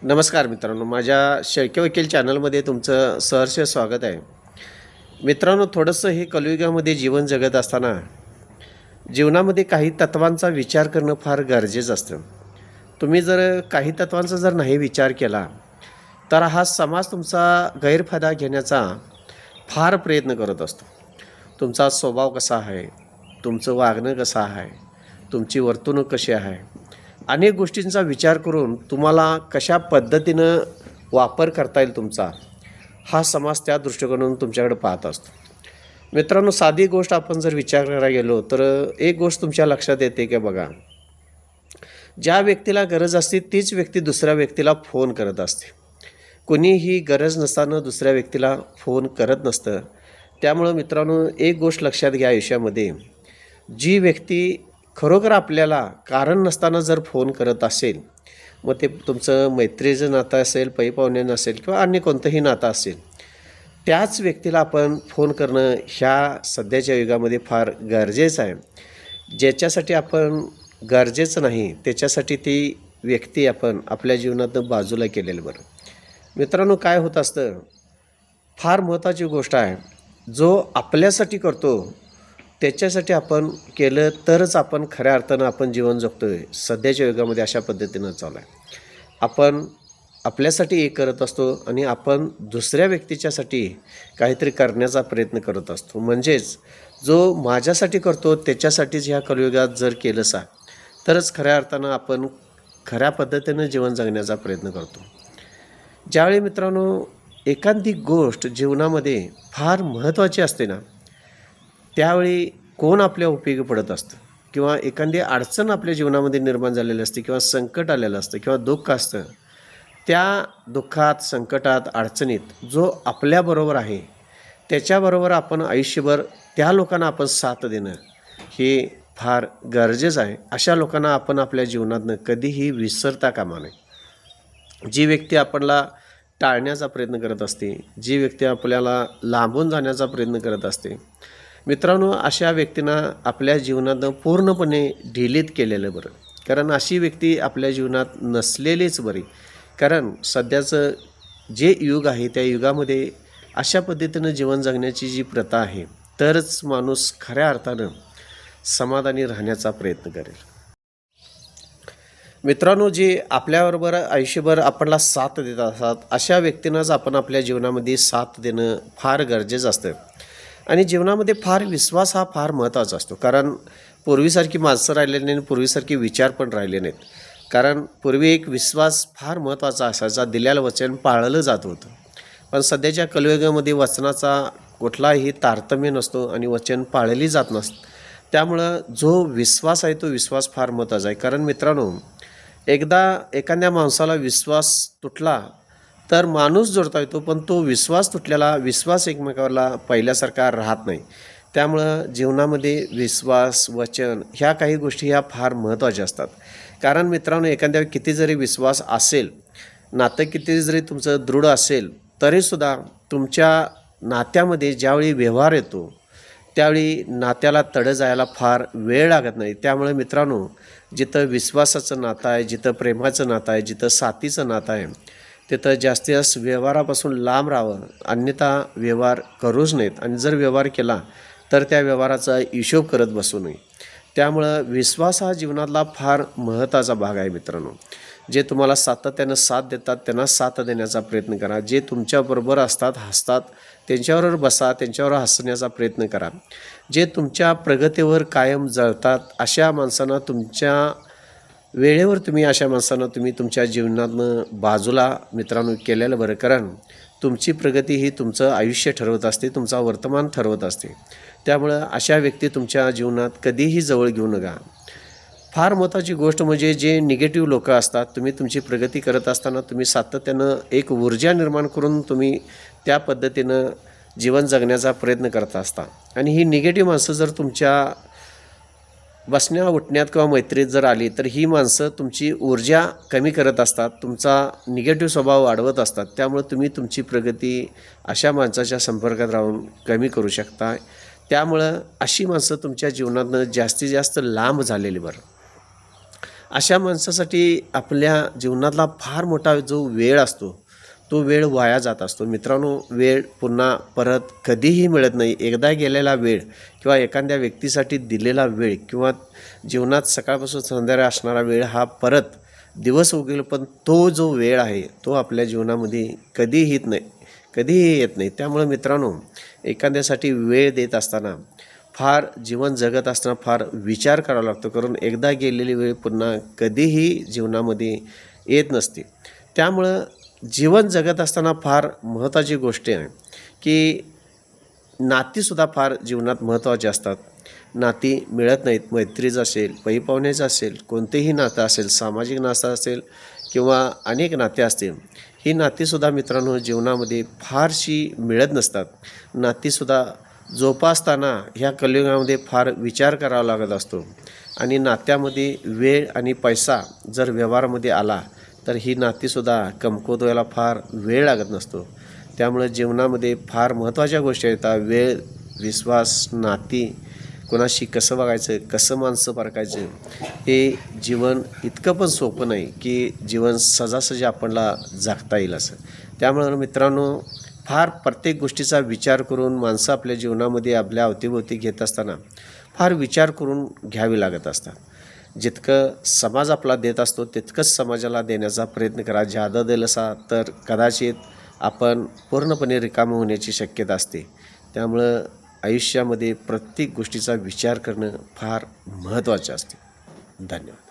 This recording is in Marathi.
नमस्कार मित्रांनो, माझ्या शेळके वकील चॅनलमध्ये तुमचं सहर्ष स्वागत आहे. मित्रांनो, थोडंसं हे कलियुगामध्ये जीवन जगत असताना जीवनामध्ये काही तत्वांचा विचार करणं फार गरजेचं असतं. तुम्ही जर काही तत्वांचा जर नाही विचार केला तर हा समाज तुमचा गैरफायदा घेण्याचा फार प्रयत्न करत असतो. तुमचा स्वभाव कसा आहे, तुमचं वागणं कसं आहे, तुमची वर्तणूक कशी आहे, अनेक गोष्टींचा विचार करून तुम्हाला कशा पद्धतीनं वापर करता येईल तुमचा, हा समाज त्या दृष्टिकोनातून तुमच्याकडे पाहत असतो. मित्रांनो, साधी गोष्ट आपण जर विचार करायला गेलो तर एक गोष्ट तुमच्या लक्षात येते की बघा, ज्या व्यक्तीला गरज असते तीच व्यक्ती दुसऱ्या व्यक्तीला फोन करत असते. कोणीही गरज नसताना दुसऱ्या व्यक्तीला फोन करत नसतं. त्यामुळं मित्रांनो, एक गोष्ट लक्षात घ्या आयुष्यामध्ये, जी व्यक्ती खरोखर आपल्याला कारण नसताना जर फोन करत असेल, मग ते तुमचं मैत्रीचं नातं असेल, पै-पाहुण्यानं असेल किंवा अन्य कोणतंही नातं असेल, त्याच व्यक्तीला आपण फोन करणं ह्या सध्याच्या युगामध्ये फार गरजेचं आहे. ज्याच्यासाठी आपण गरजेचं नाही त्याच्यासाठी ती व्यक्ती आपण आपल्या जीवनातून बाजूला केलेलं बरं. मित्रांनो, काय होत असतं, फार महत्त्वाची गोष्ट आहे, जो आपल्यासाठी करतो त्याच्यासाठी आपण केलं तरच आपण खऱ्या अर्थानं आपण जीवन जगतो आहे. सध्याच्या युगामध्ये अशा पद्धतीनं चालू आहे. आपण आपल्यासाठी एक करत असतो आणि आपण दुसऱ्या व्यक्तीच्यासाठी काहीतरी करण्याचा प्रयत्न करत असतो. म्हणजेच जो माझ्यासाठी करतो त्याच्यासाठीच ह्या कलियुगात जर केलंसा तरच खऱ्या अर्थानं आपण खऱ्या पद्धतीनं जीवन जगण्याचा प्रयत्न करतो. ज्यावेळी मित्रांनो एखादी गोष्ट जीवनामध्ये फार महत्त्वाची असते ना, त्यावेळी कोण आपल्या उपयोगी पडत असतं किंवा एखादी अडचण आपल्या जीवनामध्ये निर्माण झालेली असते किंवा संकट आलेलं असतं किंवा दुःख असतं, त्या दुःखात, संकटात, अडचणीत जो आपल्याबरोबर आहे त्याच्याबरोबर आपण आयुष्यभर त्या लोकांना आपण साथ देणं हे फार गरजेचं आहे. अशा लोकांना आपण आपल्या जीवनातनं कधीही विसरता कामा नये. जी व्यक्ती आपल्याला टाळण्याचा प्रयत्न करत असते, जी व्यक्ती आपल्याला लांबून जाण्याचा प्रयत्न करत असते, मित्रांनो, अशा व्यक्तींना आपल्या जीवनातनं पूर्णपणे डिलीट केलेलं बरं. कारण अशी व्यक्ती आपल्या जीवनात नसलेलीच बरी. कारण सध्याचं जे युग आहे त्या युगामध्ये अशा पद्धतीनं जीवन जगण्याची जी प्रथा आहे, तरच माणूस खऱ्या अर्थानं समाधानी राहण्याचा प्रयत्न करेल. मित्रांनो, जे आपल्याबरोबर आयुष्यभर आपल्याला साथ देत असतात अशा व्यक्तींनाच आपण आपल्या जीवनामध्ये साथ देणं फार गरजेचं असतं. आणि जीवनामध्ये फार विश्वास हा फार महत्त्वाचा असतो. कारण पूर्वीसारखी माणसं राहिलेली नाही, पूर्वीसारखे विचार पण राहिले नाहीत. कारण पूर्वी एक विश्वास फार महत्त्वाचा असायचा, दिलेलं वचन पाळलं जात होतं. पण सध्याच्या कलियुगामध्ये वचनाचा कुठलाही तारतम्य नसतो आणि वचन पाळली जात नसतं. त्यामुळं जो विश्वास आहे तो विश्वास फार महत्त्वाचा आहे. कारण मित्रांनो, एकदा एखाद्या माणसाला विश्वास तुटला तर माणूस जोडता येतो, पण तो विश्वास तुटलेला विश्वास एकमेकाला पहिल्यासारखा राहत नाही. त्यामुळं जीवनामध्ये विश्वास, वचन ह्या काही गोष्टी ह्या फार महत्त्वाच्या असतात. कारण मित्रांनो, एखाद्यावर किती जरी विश्वास असेल, नातं किती जरी तुमचं दृढ असेल, तरीसुद्धा तुमच्या नात्यामध्ये ज्यावेळी व्यवहार येतो त्यावेळी नात्याला तडं जायला फार वेळ लागत नाही. त्यामुळे मित्रांनो, जिथं विश्वासाचं नातं आहे, जिथं प्रेमाचं नातं आहे, जिथं साथीचं नातं आहे, तिथं जास्तीत जास्त व्यवहारापासून लांब राहावं. अन्यथा व्यवहार करूच नाहीत आणि जर व्यवहार केला तर त्या व्यवहाराचा हिशोब करत बसू नये. त्यामुळं विश्वास हा जीवनातला फार महत्त्वाचा भाग आहे. मित्रांनो, जे तुम्हाला सातत्यानं साथ देतात त्यांना साथ देण्याचा प्रयत्न करा. जे तुमच्याबरोबर असतात, हसतात, त्यांच्याबरोबर बसा, त्यांच्यावर हसण्याचा प्रयत्न करा. जे तुमच्या प्रगतीवर कायम जळतात अशा माणसांना तुमच्या वेळेवर अशा माणसांना तुमच्या जीवनातनं बाजूला मित्रांनो केलेलं बरं. कारण तुमची प्रगती ही तुमचं आयुष्य ठरवत असते, तुमचा वर्तमान ठरवत असते. त्यामुळं अशा व्यक्ती तुमच्या जीवनात कधीही जवळ घेऊ नका. फार महत्त्वाची गोष्ट म्हणजे जे निगेटिव्ह लोकं असतात, तुमची प्रगती करत असताना तुम्ही सातत्यानं एक ऊर्जा निर्माण करून तुम्ही त्या पद्धतीनं जीवन जगण्याचा प्रयत्न करत असता आणि ही निगेटिव्ह माणसं जर तुमच्या बसण्या उठण्यात किंवा मैत्रीत जर आली तर ही माणसं तुमची ऊर्जा कमी करत असतात, तुमचा निगेटिव्ह स्वभाव वाढवत असतात. त्यामुळे तुम्ही तुमची प्रगती अशा माणसाच्या संपर्कात राहून कमी करू शकता. त्यामुळं अशी माणसं तुमच्या जीवनातनं जास्तीत जास्त लांब झालेली बरं. अशा माणसासाठी आपल्या जीवनातला फार मोठा जो वेळ असतो तो वेळ वाया जात असतो. मित्रांनो, वेळ पुन्हा परत कधीही मिळत नाही. एकदा गेलेला वेळ किंवा एखाद्या व्यक्तीसाठी दिलेला वेळ किंवा जीवनात सकाळपासून संध्याकाळ असणारा वेळ हा परत दिवस उगेल, पण तो जो वेळ आहे तो आपल्या जीवनामध्ये कधीही येत नाही. त्यामुळे मित्रांनो, एखाद्यासाठी वेळ देत असताना फार जीवन जगत असताना फार विचार करावा लागतो, कारण एकदा गेलेली वेळ पुन्हा कधीही जीवनामध्ये येत नसते. त्यामुळं जीवन जगत असताना फार महत्त्वाची गोष्ट आहे की नातीसुद्धा फार जीवनात महत्त्वाची असतात. नाती मिळत नाहीत. मैत्रीचं असेल, पईपावण्याचं असेल, कोणतेही नातं असेल, सामाजिक नातं असेल किंवा अनेक नाते असतील, ही नातीसुद्धा मित्रांनो जीवनामध्ये फारशी मिळत नसतात. नातीसुद्धा जोपासताना ह्या कलियुगामध्ये फार विचार करावा लागत असतो आणि नात्यामध्ये वेळ आणि पैसा जर व्यवहारामध्ये आला तर ही नातीसुद्धा कमकुवत व्हायला फार वेळ लागत नसतो. त्यामुळे जीवनामध्ये फार महत्त्वाच्या गोष्टी येतात. वेळ, विश्वास, नाती, कोणाशी कसं वागायचं, कसं माणसं पारखायचं, हे जीवन इतकं पण सोपं नाही की जीवन सहजासहजी आपल्याला जगता येईल असं. त्यामुळे मित्रांनो, फार प्रत्येक गोष्टीचा विचार करून माणसं आपल्या जीवनामध्ये आपल्या अवतीभोवती घेत असताना फार विचार करून घ्यावी लागत असतात. जितकं समाज आपला देत असतो तितकंच समाजाला देण्याचा प्रयत्न करा. ज्यादा दिलंसा तर कदाचित आपण पूर्णपणे रिकामं होण्याची शक्यता असते. त्यामुळं आयुष्यामध्ये प्रत्येक गोष्टीचा विचार करणं फार महत्त्वाचे असते. धन्यवाद.